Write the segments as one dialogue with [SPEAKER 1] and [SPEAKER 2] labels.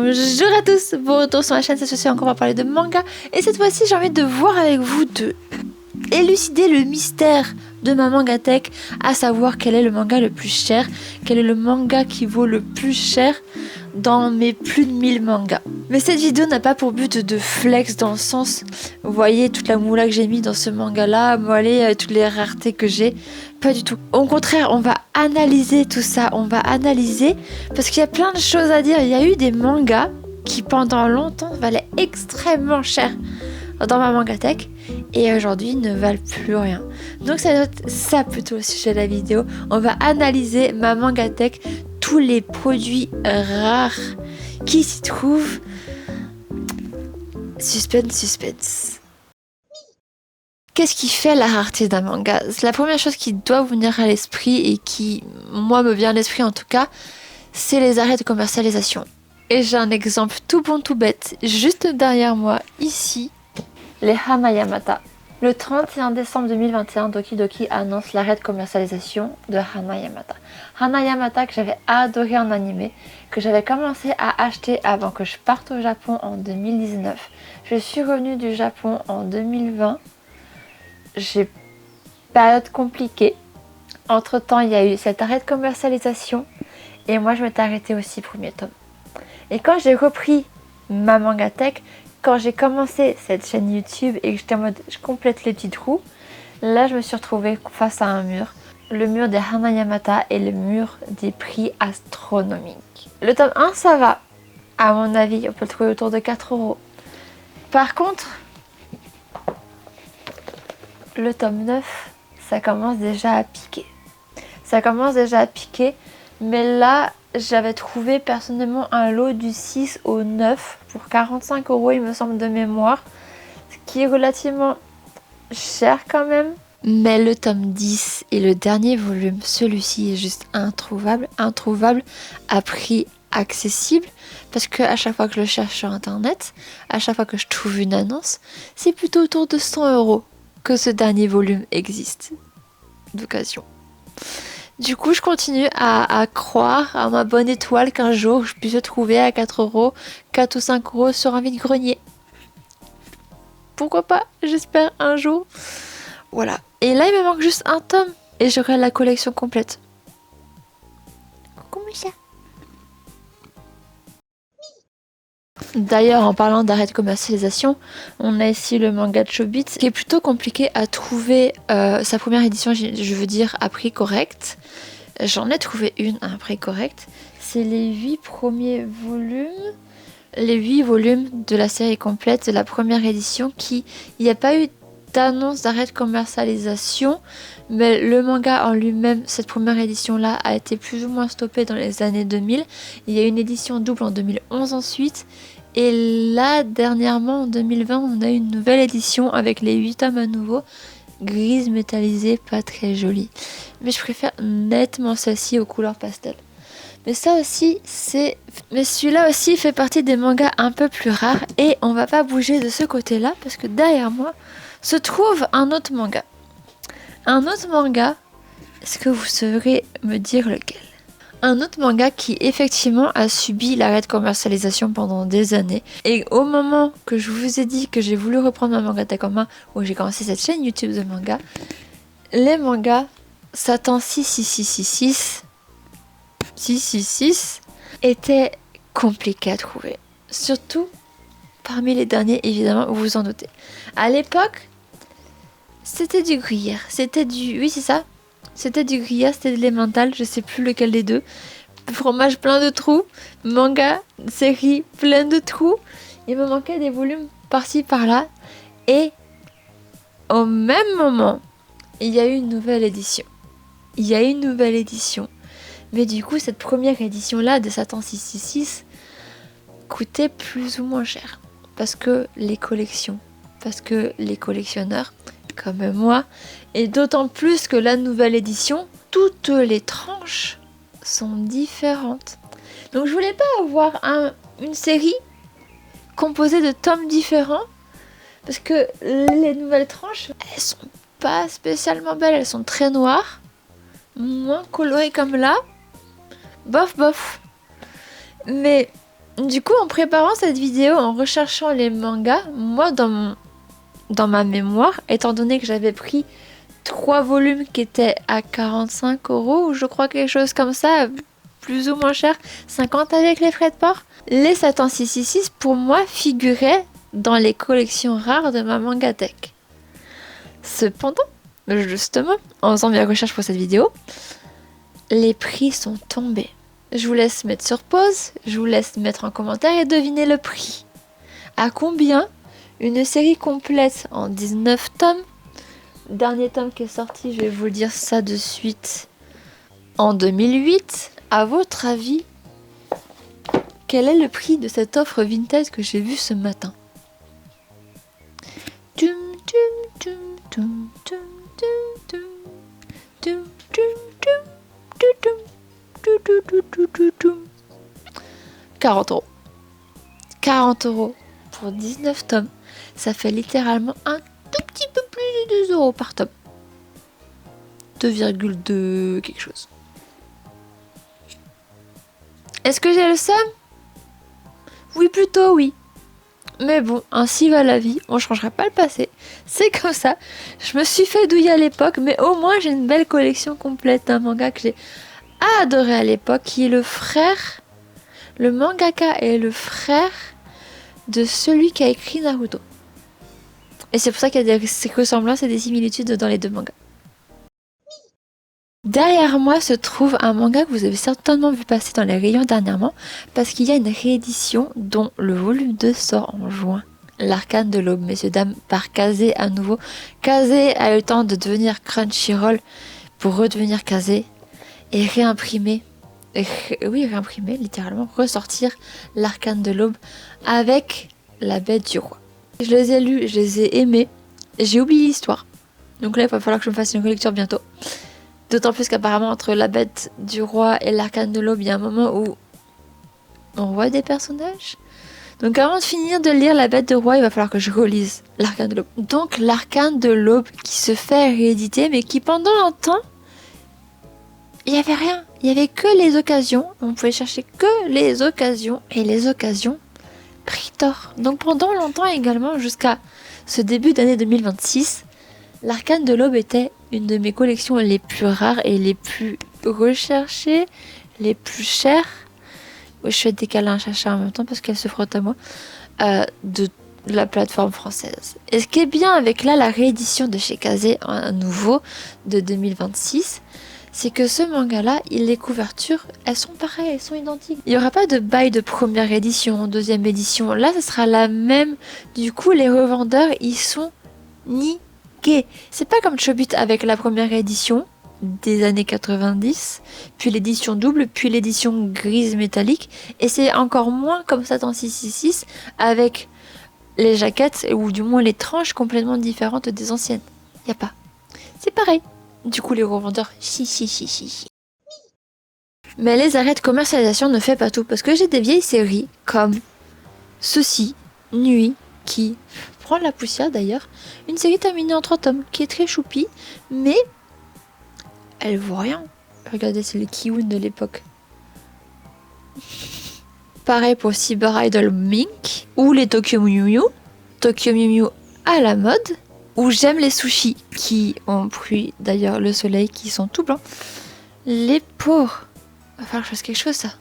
[SPEAKER 1] Bonjour à tous, bon retour sur la chaîne, cette fois-ci encore on va parler de manga. Et cette fois-ci j'ai envie de voir avec vous, de élucider le mystère de ma mangatech, à savoir quel est le manga le plus cher, quel est le manga qui vaut le plus cher dans mes plus de 1000 mangas. Mais cette vidéo n'a pas pour but de flex dans le sens, vous voyez toute la moula que j'ai mis dans ce manga là, voilà, toutes les raretés que j'ai, pas du tout. Au contraire, on va analyser tout ça, on va analyser parce qu'il y a plein de choses à dire. Il y a eu des mangas qui pendant longtemps valaient extrêmement cher dans ma mangatech et aujourd'hui ne valent plus rien. Donc ça doit être ça plutôt le sujet de la vidéo. On va analyser ma mangatech, tous les produits rares qui s'y trouvent. Suspense. Qu'est-ce qui fait la rareté d'un manga? C'est la première chose qui doit vous venir à l'esprit et qui, moi, me vient à l'esprit en tout cas, c'est les arrêts de commercialisation. Et j'ai un exemple tout bon tout bête, juste derrière moi, ici, les Hanayamata. Le 31 décembre 2021, Doki Doki annonce l'arrêt de commercialisation de Hanayamata. Hanayamata que j'avais adoré en animé, que j'avais commencé à acheter avant que je parte au Japon en 2019. Je suis revenue du Japon en 2020. J'ai période compliquée. Entre temps, il y a eu cet arrêt de commercialisation et moi je m'étais arrêtée aussi premier tome. Et quand j'ai repris ma mangatech, quand j'ai commencé cette chaîne YouTube et que j'étais en mode je complète les petits trous, là je me suis retrouvée face à un mur. Le mur des Hanayamata et le mur des prix astronomiques. Le tome 1 ça va, à mon avis on peut le trouver autour de 4 €. Par contre, le tome 9 ça commence déjà à piquer. Mais là j'avais trouvé personnellement un lot du 6 au 9 pour 45 € il me semble de mémoire, ce qui est relativement cher quand même. Mais le tome 10 et le dernier volume, celui-ci est juste introuvable à prix accessible, parce que à chaque fois que je le cherche sur internet, à chaque fois que je trouve une annonce, c'est plutôt autour de 100 € que ce dernier volume existe d'occasion. Du coup, je continue à croire à ma bonne étoile qu'un jour je puisse le trouver à 4 €, 4 ou 5 € sur un vide-grenier. Pourquoi pas? J'espère un jour. Voilà. Et là, il me manque juste un tome et j'aurai la collection complète. Comment ça? D'ailleurs, en parlant d'arrêt de commercialisation, on a ici le manga de Chobits qui est plutôt compliqué à trouver sa première édition, je veux dire à prix correct. J'en ai trouvé une à un prix correct. C'est les 8 premiers volumes, les 8 volumes de la série complète de la première édition il n'y a pas eu d'annonce d'arrêt de commercialisation, mais le manga en lui-même, cette première édition-là, a été plus ou moins stoppé dans les années 2000. Il y a eu une édition double en 2011 ensuite. Et là, dernièrement, en 2020, on a eu une nouvelle édition avec les 8 tomes à nouveau. Grise métallisée, pas très jolie. Mais je préfère nettement celle-ci aux couleurs pastel. Mais celui-là aussi fait partie des mangas un peu plus rares. Et on va pas bouger de ce côté-là parce que derrière moi se trouve un autre manga. Est-ce que vous saurez me dire lequel? Un autre manga qui effectivement a subi l'arrêt de commercialisation pendant des années. Et au moment que je vous ai dit que j'ai voulu reprendre ma mangatech en main, où j'ai commencé cette chaîne YouTube de manga, les mangas Satan 666 étaient compliqués à trouver. Surtout parmi les derniers, évidemment, vous vous en doutez. À l'époque, c'était du gruyère. Oui, c'est ça. C'était du gruyère, c'était de l'emmental, je sais plus lequel des deux. Fromage plein de trous, manga, série plein de trous. Il me manquait des volumes par-ci par-là. Et au même moment, il y a eu une nouvelle édition. Mais du coup, cette première édition-là de Satan 666 coûtait plus ou moins cher. Parce que les collectionneurs, comme moi, et d'autant plus que la nouvelle édition, toutes les tranches sont différentes. Donc je voulais pas avoir une série composée de tomes différents, parce que les nouvelles tranches, elles sont pas spécialement belles, elles sont très noires, moins colorées comme là, bof. Mais Du coup, en préparant cette vidéo, en recherchant les mangas, moi, dans ma mémoire, étant donné que j'avais pris 3 volumes qui étaient à 45 €, ou je crois quelque chose comme ça, plus ou moins cher, 50 avec les frais de port, les Satan 666, pour moi, figuraient dans les collections rares de ma mangatech. Cependant, justement, en faisant mes recherches pour cette vidéo, les prix sont tombés. Je vous laisse mettre sur pause, je vous laisse mettre en commentaire et deviner le prix. À combien une série complète en 19 tomes, dernier tome qui est sorti, je vais vous dire ça de suite, en 2008, à votre avis, quel est le prix de cette offre vintage que j'ai vue ce matin? Tum, tum, tum, tum, tum, tum, tum, tum, tum, tum. 40 €. 40 € pour 19 tomes. Ça fait littéralement un tout petit peu plus de 2 € par tome. 2,2 quelque chose. Est-ce que j'ai le seum? Oui, plutôt oui. Mais bon, ainsi va la vie, on ne changera pas le passé. C'est comme ça. Je me suis fait douiller à l'époque, mais au moins j'ai une belle collection complète d'un manga que j'ai adoré à l'époque, qui est le frère, le mangaka est le frère de celui qui a écrit Naruto. Et c'est pour ça qu'il y a des ressemblances et des similitudes dans les deux mangas. Derrière moi se trouve un manga que vous avez certainement vu passer dans les rayons dernièrement, parce qu'il y a une réédition dont le volume 2 sort en juin. L'Arcane de l'Aube, messieurs dames, par Kazé à nouveau. Kazé a eu le temps de devenir Crunchyroll pour redevenir Kazé et réimprimer, littéralement, ressortir l'Arcane de l'Aube avec la Bête du Roi. Je les ai lus, je les ai aimés, j'ai oublié l'histoire. Donc là, il va falloir que je me fasse une relecture bientôt. D'autant plus qu'apparemment, entre la Bête du Roi et l'Arcane de l'Aube, il y a un moment où on voit des personnages. Donc avant de finir de lire la Bête du Roi, il va falloir que je relise l'Arcane de l'Aube. Donc l'Arcane de l'Aube qui se fait rééditer, mais qui pendant un temps, il n'y avait rien. Il n'y avait que les occasions. On pouvait chercher que les occasions. Et les occasions, prix d'or. Donc pendant longtemps également, jusqu'à ce début d'année 2026, l'Arcane de l'Aube était une de mes collections les plus rares et les plus recherchées, les plus chères. Je fais des câlins à Chacha en même temps parce qu'elle se frotte à moi. De la plateforme française. Et ce qui est bien avec là la réédition de chez Kazé à nouveau de 2026, c'est que ce manga-là, les couvertures, elles sont pareilles, elles sont identiques. Il n'y aura pas de bail de première édition, deuxième édition. Là, ce sera la même. Du coup, les revendeurs, ils sont niqués. C'est pas comme Chobut avec la première édition des années 90, puis l'édition double, puis l'édition grise métallique. Et c'est encore moins comme Satan 666 avec les jaquettes, ou du moins les tranches complètement différentes des anciennes. Y a pas. C'est pareil. Du coup, les revendeurs, si. Mais les arrêts de commercialisation ne fait pas tout, parce que j'ai des vieilles séries comme Ceci, Nuit, qui prend la poussière d'ailleurs, une série terminée en 3 tomes, qui est très choupie, mais elle vaut rien. Regardez, c'est le Kiun de l'époque. Pareil pour Cyber Idol Mink, ou les Tokyo Mew Mew. Tokyo Mew Mew à la mode, où j'aime les sushis qui ont pris d'ailleurs le soleil, qui sont tout blancs. Les pauvres. Va falloir que je fasse quelque chose, ça.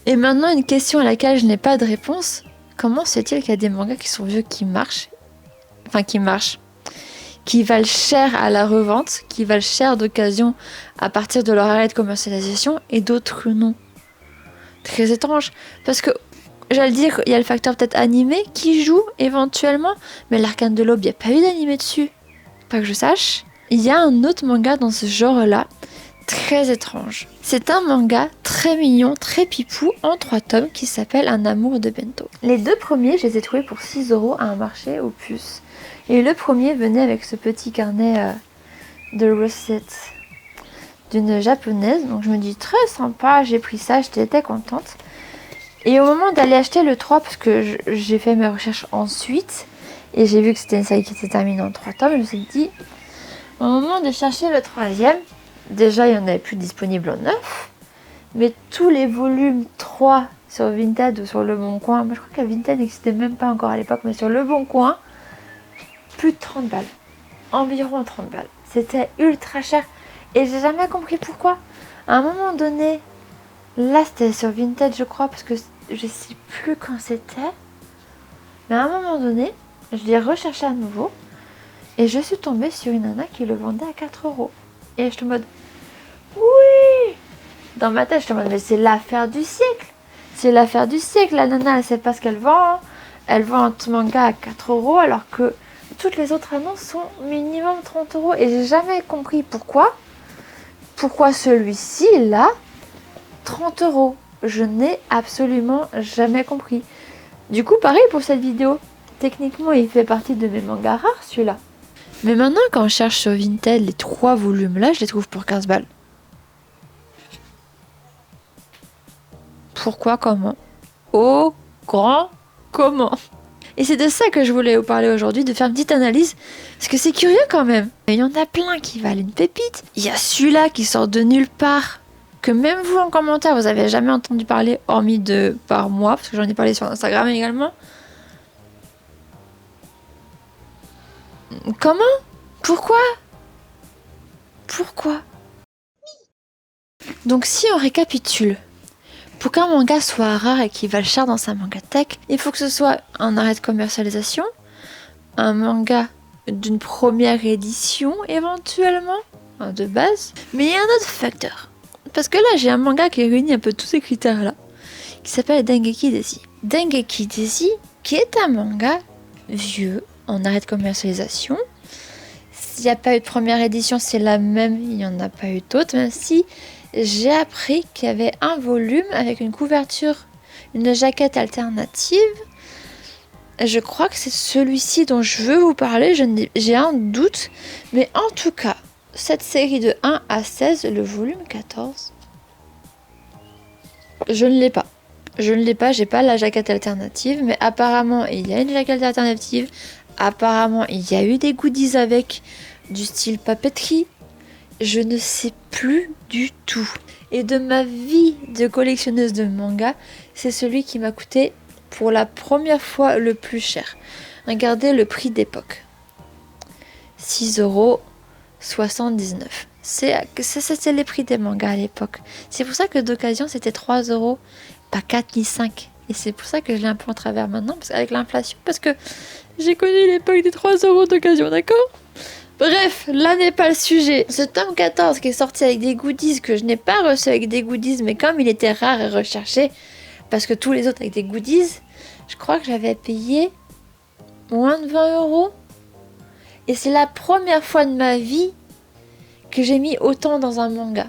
[SPEAKER 1] Et maintenant, une question à laquelle je n'ai pas de réponse. Comment se fait-il qu'il y a des mangas qui sont vieux qui marchent, qui valent cher à la revente, qui valent cher d'occasion à partir de leur arrêt de commercialisation, et d'autres non? Très étrange. Parce que, j'allais dire, il y a le facteur peut-être animé qui joue éventuellement, mais l'Arcane de l'Aube, il n'y a pas eu d'animé dessus. Pas que je sache. Il y a un autre manga dans ce genre-là, très étrange. C'est un manga très mignon, très pipou, en 3 tomes, qui s'appelle Un amour de bento. Les 2 premiers, je les ai trouvés pour 6 € à un marché aux puces. Et le premier venait avec ce petit carnet de recettes d'une japonaise. Donc je me dis, très sympa, j'ai pris ça, j'étais contente. Et au moment d'aller acheter le 3, parce que j'ai fait mes recherches ensuite, et j'ai vu que c'était une série qui était terminée en 3 tomes, je me suis dit, au moment de chercher le 3e, déjà il n'y en avait plus disponible en 9, mais tous les volumes 3 sur Vinted ou sur Le Bon Coin. Moi, je crois que Vinted n'existait même pas encore à l'époque, mais sur Le Bon Coin, plus de 30 balles. Environ 30 balles. C'était ultra cher. Et j'ai jamais compris pourquoi. À un moment donné, là c'était sur Vinted, je crois, parce que je sais plus quand c'était. Mais à un moment donné, je l'ai recherché à nouveau. Et je suis tombée sur une nana qui le vendait à 4 euros. Et je suis en mode, oui! Dans ma tête, je suis en mode, mais c'est l'affaire du siècle. C'est l'affaire du siècle. La nana, elle sait pas ce qu'elle vend. Elle vend un manga à 4 euros alors que toutes les autres annonces sont minimum 30 euros. Et j'ai jamais compris pourquoi. Pourquoi celui-ci, là, 30 euros. Je n'ai absolument jamais compris. Du coup, pareil pour cette vidéo. Techniquement, il fait partie de mes mangas rares, celui-là. Mais maintenant, quand je cherche sur Vinted les 3 volumes-là, je les trouve pour 15 balles. Pourquoi, comment? Au grand comment? Et c'est de ça que je voulais vous parler aujourd'hui, de faire une petite analyse, parce que c'est curieux quand même. Il y en a plein qui valent une pépite. Il y a celui-là qui sort de nulle part, que même vous en commentaire, vous avez jamais entendu parler, hormis de par moi, parce que j'en ai parlé sur Instagram également. Comment? Pourquoi? Pourquoi? Donc si on récapitule, pour qu'un manga soit rare et qu'il vaille cher dans sa mangatech, il faut que ce soit un arrêt de commercialisation, un manga d'une première édition éventuellement, de base. Mais il y a un autre facteur. Parce que là, j'ai un manga qui réunit un peu tous ces critères-là, qui s'appelle Dengeki Daisy. Dengeki Daisy, qui est un manga vieux, en arrêt de commercialisation. S'il n'y a pas eu de première édition, c'est la même, il n'y en a pas eu d'autres, même si j'ai appris qu'il y avait un volume avec une couverture, une jaquette alternative. Je crois que c'est celui-ci dont je veux vous parler, j'ai un doute. Mais en tout cas, cette série de 1 à 16, le volume 14, je ne l'ai pas. Je ne l'ai pas, j'ai pas la jaquette alternative, mais apparemment il y a une jaquette alternative. Apparemment il y a eu des goodies avec, du style papeterie. Je ne sais plus du tout. Et de ma vie de collectionneuse de manga, c'est celui qui m'a coûté pour la première fois le plus cher. Regardez le prix d'époque. 6,79 €. C'était les prix des mangas à l'époque. C'est pour ça que d'occasion c'était 3 €, pas 4 ni 5. Et c'est pour ça que je l'ai un peu en travers maintenant, avec l'inflation, parce que j'ai connu l'époque des 3 € d'occasion, d'accord ? Bref, là n'est pas le sujet. Ce tome 14 qui est sorti avec des goodies que je n'ai pas reçu avec des goodies, mais comme il était rare et recherché, parce que tous les autres avec des goodies, je crois que j'avais payé moins de 20 €. Et c'est la première fois de ma vie que j'ai mis autant dans un manga.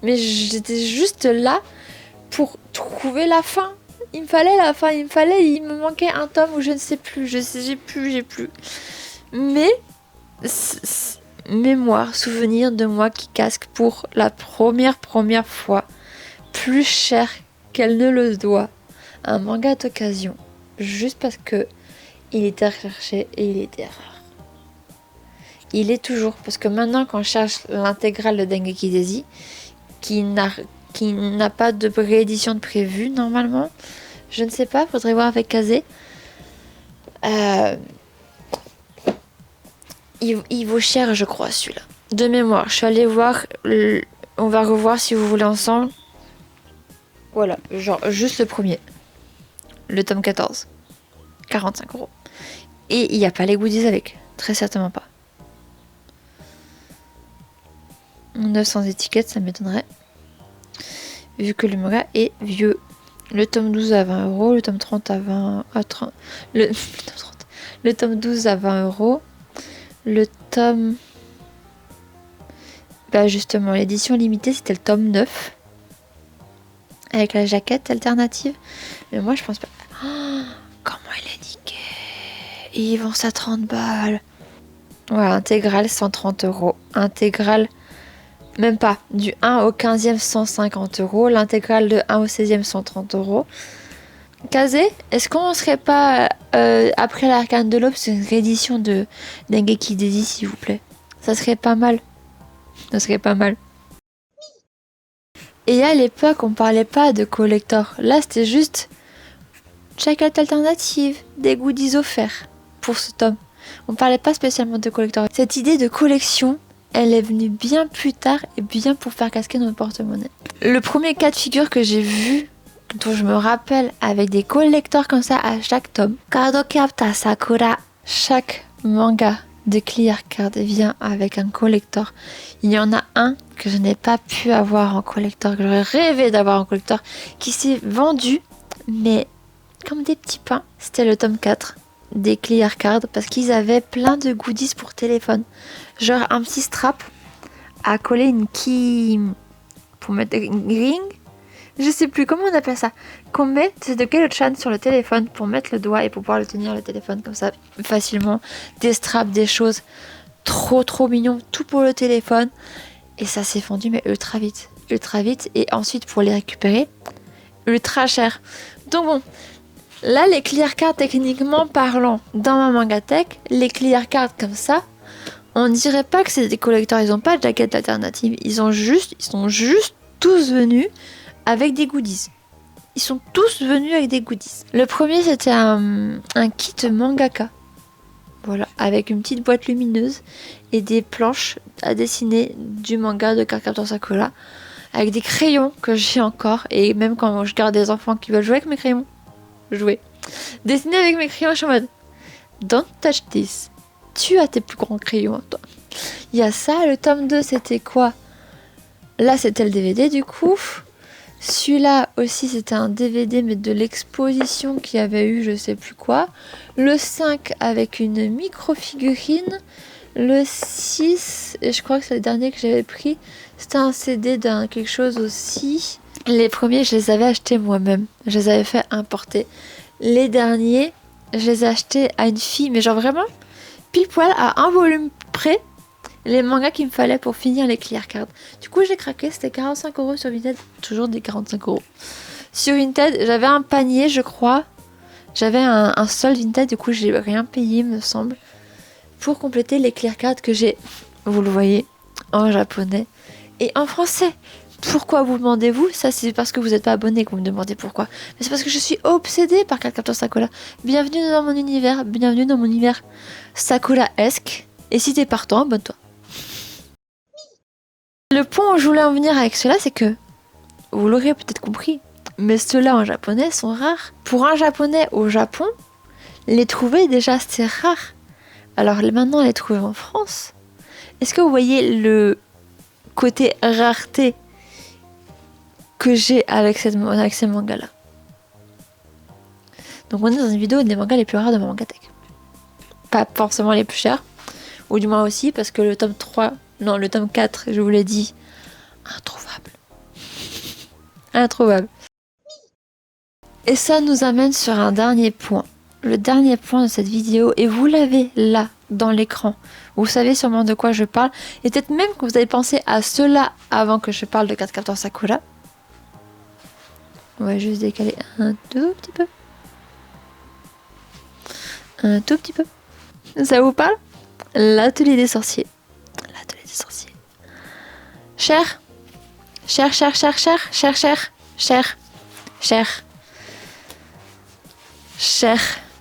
[SPEAKER 1] Mais j'étais juste là pour trouver la fin. Il me fallait la fin, il me manquait un tome ou je ne sais plus, j'ai plus. Mais mémoire, souvenir de moi qui casque pour la première fois plus cher qu'elle ne le doit un manga d'occasion, juste parce que il était recherché et il était rare. Il est toujours, parce que maintenant quand je cherche l'intégrale de Dengeki Daisy, qui n'a pas de réédition de prévue normalement, je ne sais pas, faudrait voir avec Kazé. Il vaut cher, je crois, celui-là. De mémoire, je suis allée voir. On va revoir si vous voulez ensemble. Voilà, genre juste le premier. Le tome 14. 45 €. Et il n'y a pas les goodies avec. Très certainement pas. 900 étiquettes, ça m'étonnerait. Vu que le manga est vieux. Le tome 12 à 20 €. Le tome 30 à 20... À 30, le tome 12 à 20 €. Le tome... Bah justement, l'édition limitée, c'était le tome 9. Avec la jaquette alternative. Mais moi, je pense pas... Oh, comment il est niqué. Et ils vendent ça 30 balles. Voilà, intégrale, 130 €. Intégrale, même pas. Du 1 au 15e, 150 €. L'intégrale de 1 au 16e, 130 €. Kazé, est-ce qu'on serait pas après l'Arcane de l'Aube sur une réédition de Dengeki Daisy, s'il vous plaît? Ça serait pas mal. Ça serait pas mal. Et à l'époque, on parlait pas de collector. Là, c'était juste checkout alternative, des goodies offerts pour ce tome. On parlait pas spécialement de collector. Cette idée de collection, elle est venue bien plus tard et bien pour faire casquer notre porte-monnaie. Le premier cas de figure que j'ai vu, dont je me rappelle, avec des collectors comme ça à chaque tome, Cardcaptor Sakura. Chaque manga de Clear Card vient avec un collector. Il y en a un que je n'ai pas pu avoir en collector, que j'aurais rêvé d'avoir en collector, qui s'est vendu, mais comme des petits pains. C'était le tome 4 des Clear Card, parce qu'ils avaient plein de goodies pour téléphone. Genre un petit strap à coller une key pour mettre une ring. Je sais plus comment on appelle ça. Qu'on met de quel chaîne sur le téléphone pour mettre le doigt et pour pouvoir le tenir le téléphone comme ça facilement. Des straps, des choses trop mignon, tout pour le téléphone. Et ça s'est vendu mais ultra vite. Et ensuite pour les récupérer, ultra cher. Donc bon, là les clear cards techniquement parlant, dans ma mangatech, les clear cards comme ça, on dirait pas que c'est des collecteurs, ils ont pas de jaquette alternative, ils sont juste tous venus avec des goodies. Ils sont tous venus avec des goodies. Le premier, c'était un kit mangaka. Voilà, avec une petite boîte lumineuse et des planches à dessiner du manga de Cardcaptor Sakura. Avec des crayons que j'ai encore. Et même quand je garde des enfants qui veulent jouer avec mes crayons, dessiner avec mes crayons, je suis en mode don't touch this. Tu as tes plus grands crayons, toi. Il y a ça, le tome 2, c'était quoi? Là, c'était le DVD du coup. Celui-là aussi, c'était un DVD, mais de l'exposition qu'il y avait eu, je sais plus quoi. Le 5 avec une micro-figurine. Le 6, et je crois que c'est le dernier que j'avais pris, c'était un CD d'un quelque chose aussi. Les premiers, je les avais achetés moi-même. Je les avais fait importer. Les derniers, je les ai achetés à une fille, mais genre vraiment, pile poil à un volume près. Les mangas qu'il me fallait pour finir les clear cards. Du coup, j'ai craqué, c'était 45€ sur Vinted. Toujours des 45€. Sur Vinted, j'avais un panier, je crois. J'avais un solde Vinted, du coup, j'ai rien payé, me semble. Pour compléter les clear cards que j'ai, vous le voyez, en japonais et en français. Pourquoi vous demandez-vous? Ça, c'est parce que vous n'êtes pas abonné que vous me demandez pourquoi. Mais c'est parce que je suis obsédée par Cardcaptor Sakura. Bienvenue dans mon univers, bienvenue dans mon univers Sakura-esque. Et si t'es partant, abonne-toi. Le point où je voulais en venir avec cela, c'est que, vous l'aurez peut-être compris, mais ceux-là en japonais sont rares. Pour un japonais au Japon, les trouver déjà c'est rare. Alors maintenant les trouver en France, est-ce que vous voyez le côté rareté que j'ai avec ces mangas-là? Donc on est dans une vidéo des mangas les plus rares de ma mangatech. Pas forcément les plus chers, ou du moins aussi parce que le tome 4, je vous l'ai dit, introuvable. Et ça nous amène sur un dernier point. Le dernier point de cette vidéo, et vous l'avez là, dans l'écran. Vous savez sûrement de quoi je parle, et peut-être même que vous avez pensé à cela avant que je parle de Cardcaptor Sakura. On va juste décaler un tout petit peu. Un tout petit peu. Ça vous parle? L'atelier des sorciers. Cher.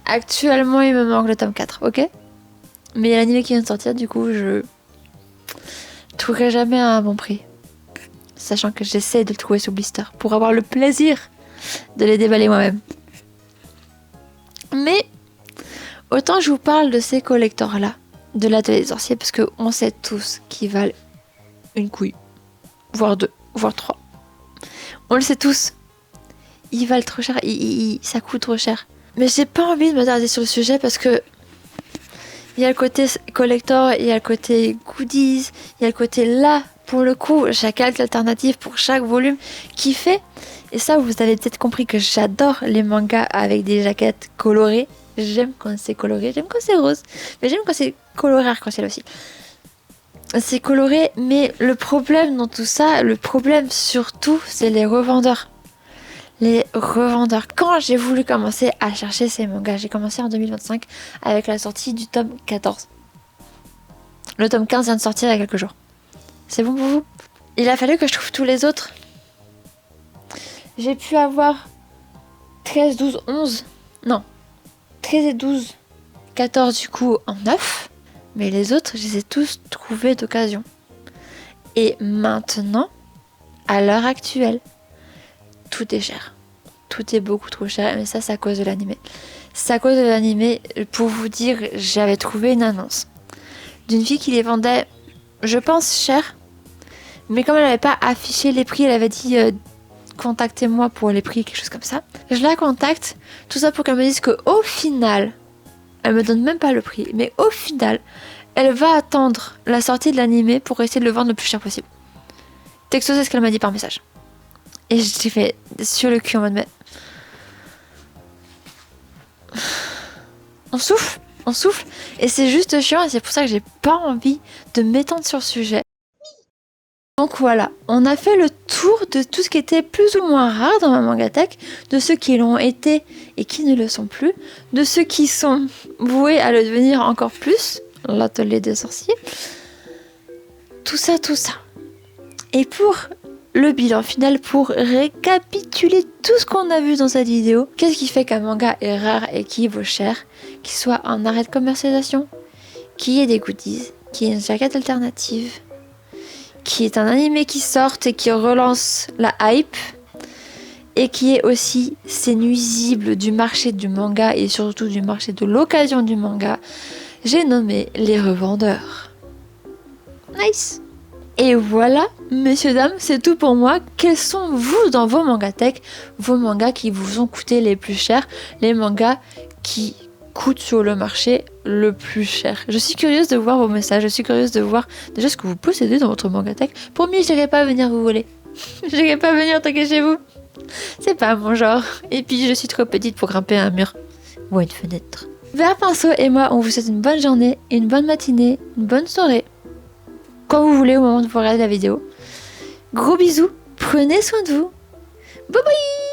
[SPEAKER 1] Actuellement, il me manque le tome 4, ok? Mais il y a l'anime qui vient de sortir, du coup, je trouverai jamais à un bon prix. Sachant que j'essaie de le trouver sous blister pour avoir le plaisir de les déballer moi-même. Mais autant je vous parle de ces collectors-là, de l'atelier des sorciers, parce qu'on sait tous qu'ils valent une couille, voire 2, voire 3. On le sait tous. Ils valent trop cher, ça coûte trop cher. Mais j'ai pas envie de m'attarder sur le sujet parce que il y a le côté collector, il y a le côté goodies, il y a le côté là, pour le coup, j'ai quelques alternatives pour chaque volume qui fait. Et ça, vous avez peut-être compris que j'adore les mangas avec des jaquettes colorées. J'aime quand c'est coloré, j'aime quand c'est rose, mais j'aime quand c'est coloré arc-en-ciel aussi. C'est coloré, mais le problème dans tout ça, le problème surtout, c'est les revendeurs. Les revendeurs. Quand j'ai voulu commencer à chercher ces mangas, j'ai commencé en 2025 avec la sortie du tome 14. Le tome 15 vient de sortir il y a quelques jours. C'est bon pour vous? Il a fallu que je trouve tous les autres J'ai pu avoir 13, 12, 11. Non. 13 et 12, 14 du coup en neuf. Mais les autres, je les ai tous trouvés d'occasion. Et maintenant, à l'heure actuelle, tout est cher. Tout est beaucoup trop cher. Mais ça, c'est à cause de l'animé. C'est à cause de l'animé. Pour vous dire, j'avais trouvé une annonce d'une fille qui les vendait, je pense, cher. Mais comme elle n'avait pas affiché les prix, elle avait dit contactez-moi pour les prix, quelque chose comme ça. Je la contacte, tout ça pour qu'elle me dise qu'au final, elle me donne même pas le prix, mais au final, elle va attendre la sortie de l'animé pour essayer de le vendre le plus cher possible. Texto, c'est ce qu'elle m'a dit par message. Et j'ai fait sur le cul en mode mais... On souffle, et c'est juste chiant, et c'est pour ça que j'ai pas envie de m'étendre sur le sujet. Donc voilà, on a fait le tour de tout ce qui était plus ou moins rare dans ma mangatech, de ceux qui l'ont été et qui ne le sont plus, de ceux qui sont voués à le devenir encore plus, l'atelier des sorciers, tout ça. Et pour le bilan final, pour récapituler tout ce qu'on a vu dans cette vidéo, qu'est-ce qui fait qu'un manga est rare et qui vaut cher, qu'il soit en arrêt de commercialisation, qu'il y ait des goodies, qu'il y ait une jaquette alternative, qui est un animé qui sort et qui relance la hype, et qui est aussi ces nuisibles du marché du manga et surtout du marché de l'occasion du manga. J'ai nommé les revendeurs. Nice. Et voilà, messieurs, dames, c'est tout pour moi. Quels sont vous dans vos mangatech, vos mangas qui vous ont coûté les plus chers, les mangas qui coûtent sur le marché le plus cher? Je suis curieuse de voir vos messages, je suis curieuse de voir déjà ce que vous possédez dans votre mangatech. Promis, je n'irai pas venir vous voler. Je n'irai pas venir toquer chez vous. C'est pas mon genre. Et puis je suis trop petite pour grimper un mur ou une fenêtre. Vert Pinceau et moi, on vous souhaite une bonne journée, une bonne matinée, une bonne soirée. Quand vous voulez au moment de vous regarder la vidéo. Gros bisous, prenez soin de vous. Bye bye.